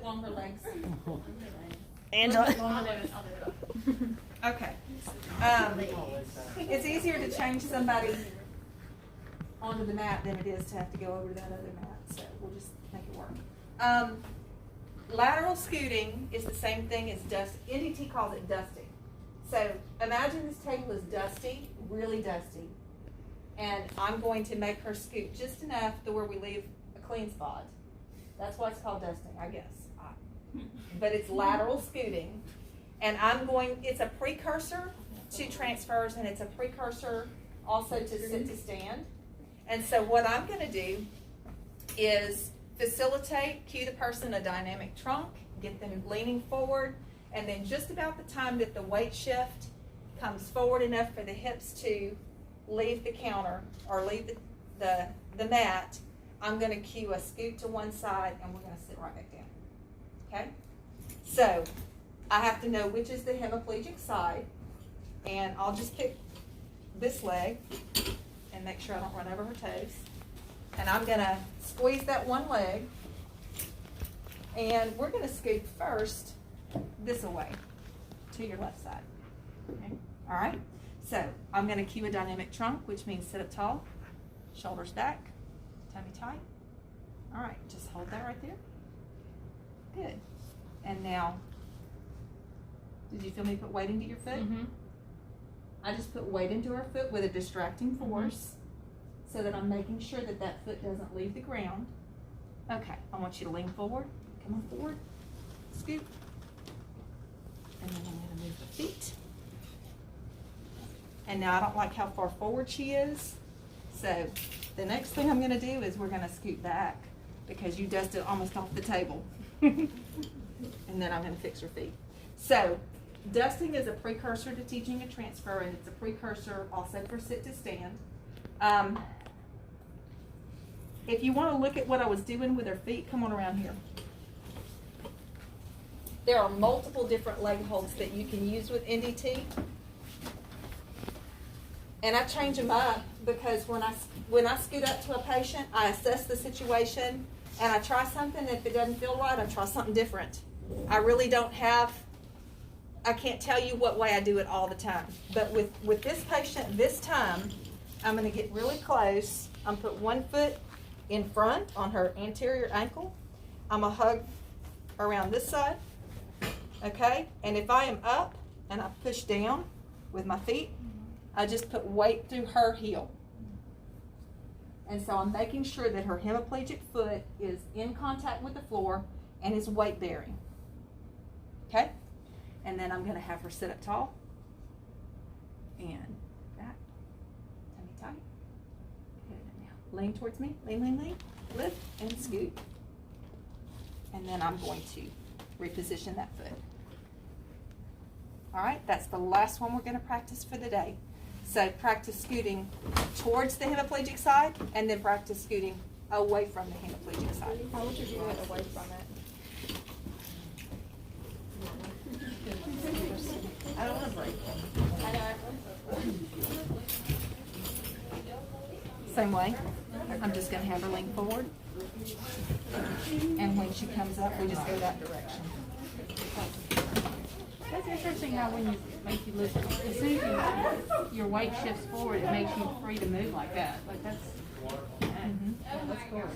along her legs. Angela. Okay. It's easier to change somebody onto the mat than it is to have to go over to that other mat, so we'll just make it work. Lateral scooting is the same thing as dust. NDT calls it dusting. So imagine this table is dusty, really dusty, and I'm going to make her scoot just enough to where we leave a clean spot. That's why it's called dusting, I guess. But it's lateral scooting, and it's a precursor to transfers, and it's a precursor also to sit to stand. And so what I'm going to do is facilitate, cue the person a dynamic trunk, get them leaning forward, and then just about the time that the weight shift comes forward enough for the hips to leave the counter or leave the mat, I'm going to cue a scoot to one side, and we're going to sit right back down. Okay? So I have to know which is the hemiplegic side, and I'll just pick this leg and make sure I don't run over her toes. And I'm going to squeeze that one leg, and we're going to scoot first this away to your left side. Okay? All right? So I'm going to cue a dynamic trunk, which means sit up tall, shoulders back, tummy tight. All right, just hold that right there. Good. And now, did you feel me put weight into your foot? Mm-hmm. I just put weight into her foot with a distracting force so that I'm making sure that that foot doesn't leave the ground. Okay, I want you to lean forward. Come on forward. Scoot. And then I'm going to move the feet. And now I don't like how far forward she is. So the next thing I'm going to do is we're going to scoot back because you dusted almost off the table. And then I'm going to fix her feet. So dusting is a precursor to teaching a transfer, and it's a precursor also for sit to stand. If you want to look at what I was doing with her feet, come on around here. There are multiple different leg holds that you can use with NDT. And I change them up because when I scoot up to a patient, I assess the situation and I try something. If it doesn't feel right, I try something different. I really don't have, I can't tell you what way I do it all the time. But with this patient this time, I'm going to get really close. I'm going to put one foot in front on her anterior ankle. I'm going to hug around this side. Okay? And if I am up and I push down with my feet, I just put weight through her heel. And so I'm making sure that her hemiplegic foot is in contact with the floor and is weight bearing. Okay? And then I'm going to have her sit up tall and back, tummy tight. Good. Now lean towards me. Lean, lean, lean. Lift and scoot. And then I'm going to reposition that foot. All right, that's the last one we're going to practice for the day. So practice scooting towards the hemiplegic side, and then practice scooting away from the hemiplegic side. How would you do it away from it? I don't want to break. Same way. I'm just going to have her lean forward. And when she comes up, we just go that direction. That's interesting how when you make you lift, as soon as your weight shifts forward, it makes you free to move like that. Like that's cool.